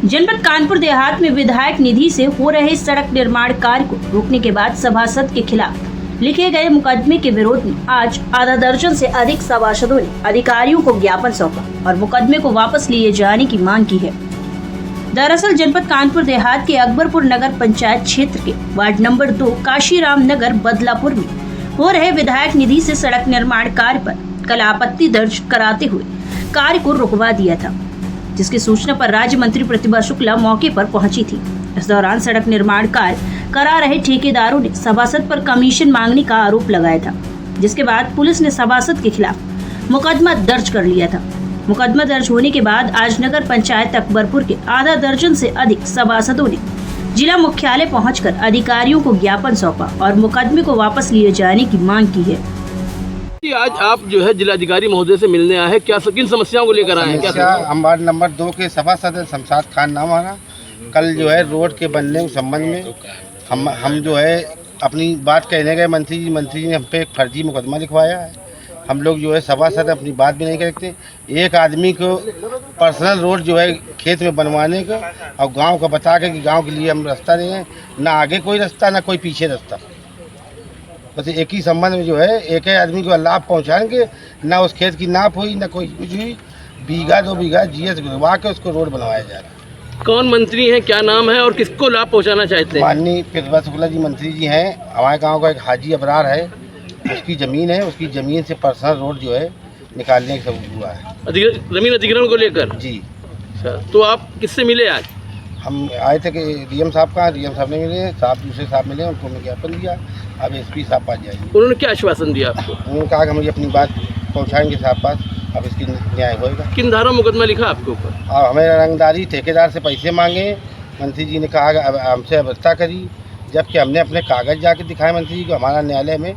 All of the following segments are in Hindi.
जनपद कानपुर देहात में विधायक निधि से हो रहे सड़क निर्माण कार्य को रोकने के बाद सभासद के खिलाफ लिखे गए मुकदमे के विरोध में आज आधा दर्जन से अधिक सभासदों ने अधिकारियों को ज्ञापन सौंपा और मुकदमे को वापस लिए जाने की मांग की है। दरअसल जनपद कानपुर देहात के अकबरपुर नगर पंचायत क्षेत्र के वार्ड नंबर 2 काशीराम नगर बदलापुर में हो रहे विधायक निधि से सड़क निर्माण कार्य पर कल आपत्ति दर्ज कराते हुए कार्य को रुकवा दिया था, जिसकी सूचना पर राज्य मंत्री प्रतिभा शुक्ला मौके पर पहुंची थी। इस दौरान सड़क निर्माण कार्य करा रहे ठेकेदारों ने सभासद पर कमीशन मांगने का आरोप लगाया था, जिसके बाद पुलिस ने सभासद के खिलाफ मुकदमा दर्ज कर लिया था। मुकदमा दर्ज होने के बाद आज नगर पंचायत अकबरपुर के आधा दर्जन से अधिक सभासदों ने जिला मुख्यालय पहुंचकर अधिकारियों को ज्ञापन सौंपा और मुकदमे को वापस लिए जाने की मांग की है। आज आप जो है जिलाधिकारी महोदय से मिलने आए हैं, क्या किन समस्याओं को लेकर आए हैं? क्या हम वार्ड नंबर 2 के सभासद शमशाद खान नाम हमारा। कल जो है रोड के बनने के संबंध में हम जो है अपनी बात कहने गए मंत्री जी ने हम पे एक फर्जी मुकदमा लिखवाया है। हम लोग जो है सभासद अपनी बात भी नहीं करते। एक आदमी को पर्सनल रोड जो है खेत में बनवाने का और गांव का बता के कि गांव के लिए हम रास्ता दें, ना आगे कोई रास्ता ना कोई पीछे रास्ता, बस एक ही संबंध में जो है एक ही आदमी को लाभ पहुंचाएंगे। ना उस खेत की नाप हुई ना कोई कुछ हुई, बीघा 2 बीघा जीएस गिरवा के उसको रोड बनवाया जा रहा है। कौन मंत्री हैं, क्या नाम है और किसको लाभ पहुंचाना चाहते हैं? माननीय प्रतिभा शुक्ला जी मंत्री जी हैं। हमारे गांव का एक हाजी अबरार है, उसकी ज़मीन है, उसकी ज़मीन से पर्सनल रोड जो है निकालने का सब हुआ है। जमीन अधिग्रहण को लेकर जी। तो आप किससे मिले आज? हम आए थे कि डीएम साहब का, डीएम साहब ने मिले, साहब दूसरे साहब मिले, उनको मैं ज्ञापन दिया। अब एसपी साहब पास जाएंगे। उन्होंने क्या आश्वासन दिया आपको? उन्होंने कहा कि हम ये अपनी बात पहुंचाएंगे साहब पास, अब इसकी न्याय होएगा। किन धारा मुकदमा लिखा आपके ऊपर? और हमें रंगदारी ठेकेदार से पैसे मांगे। मंत्री जी ने कहा अब हमसे अवस्था करी, जबकि हमने अपने कागज़ जाके दिखाए मंत्री जी को। हमारा न्यायालय में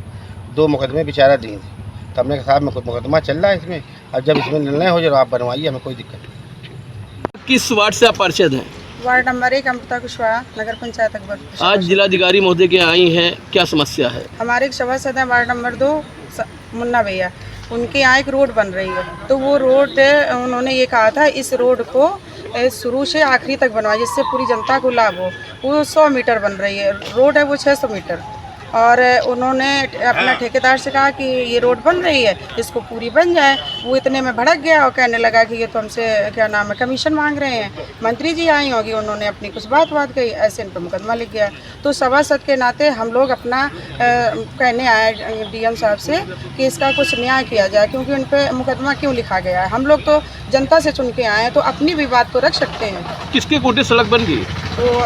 2 मुकदमे बेचारा दिए थे, तो हमने कहा साहब मुकदमा चल रहा है इसमें, और जब इसमें निर्णय हो जाए आप बनवाइए, हमें कोई दिक्कत नहीं। किस वार्ड से आप पार्षद हैं? वार्ड नंबर 1 अमृता कुशवाहा, नगर पंचायत अकबरपुर। आज जिलाधिकारी महोदय के आई हैं, क्या समस्या है? हमारे एक सभासद है वार्ड नंबर 2 मुन्ना भैया, उनके यहाँ एक रोड बन रही है। तो वो रोड उन्होंने ये कहा था इस रोड को शुरू से आखिरी तक बनवाए जिससे पूरी जनता को लाभ हो। वो 100 मीटर बन रही है, रोड है वो 600 मीटर। और उन्होंने अपना ठेकेदार से कहा कि ये रोड बन रही है, इसको पूरी बन जाए। वो इतने में भड़क गया और कहने लगा कि ये तो हमसे क्या नाम है कमीशन मांग रहे हैं। मंत्री जी आई होगी, उन्होंने अपनी कुछ बात कही, ऐसे इन पर मुकदमा लिख गया। तो सभासद के नाते हम लोग अपना कहने आए डीएम साहब से कि इसका कुछ न्याय किया जाए, क्योंकि उन पर मुकदमा क्यों लिखा गया है। हम लोग तो जनता से चुन के आए हैं, तो अपनी भी बात तो रख सकते हैं। किसके कोटे सड़क बन गई? तो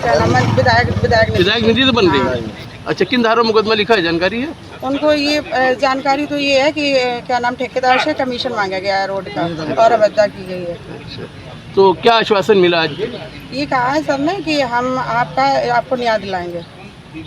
क्या नाम है विधायक निधि से बन गई। अच्छा, किन धारा मुकदमा लिखा है, जानकारी है उनको? ये जानकारी तो ये है कि क्या नाम ठेकेदार से कमीशन मांगा गया है रोड का और अवैधता की गई है। तो क्या आश्वासन मिला आज? ये कहा है सर ने कि हम आपको न्याय दिलाएंगे।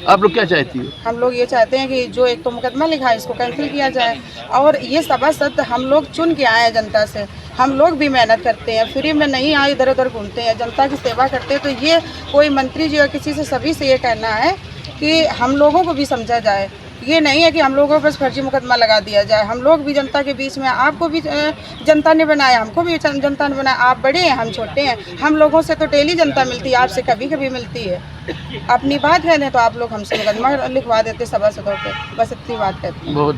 आप लोग क्या चाहती हो? हम लोग ये चाहते हैं कि जो एक तो मुकदमा लिखा है इसको कैंसिल किया जाए। और ये सभासद हम लोग चुन के आए हैं जनता से, हम लोग भी मेहनत करते हैं, फ्री में नहीं आए, इधर उधर घूमते हैं, जनता की सेवा करते हैं। तो ये कोई मंत्री जी या किसी से सभी से ये कहना है कि हम लोगों को भी समझा जाए। ये नहीं है कि हम लोगों पर फर्जी मुकदमा लगा दिया जाए। हम लोग भी जनता के बीच में, आपको भी जनता ने बनाया, हमको भी जनता ने बनाया। आप बड़े हैं, हम छोटे हैं, हम लोगों से तो डेली जनता मिलती है, आपसे कभी कभी मिलती है। अपनी बात कह दें तो आप लोग हमसे मुकदमा लिखवा देते सभासदों पे, बस इतनी बात कहते हैं। बहुत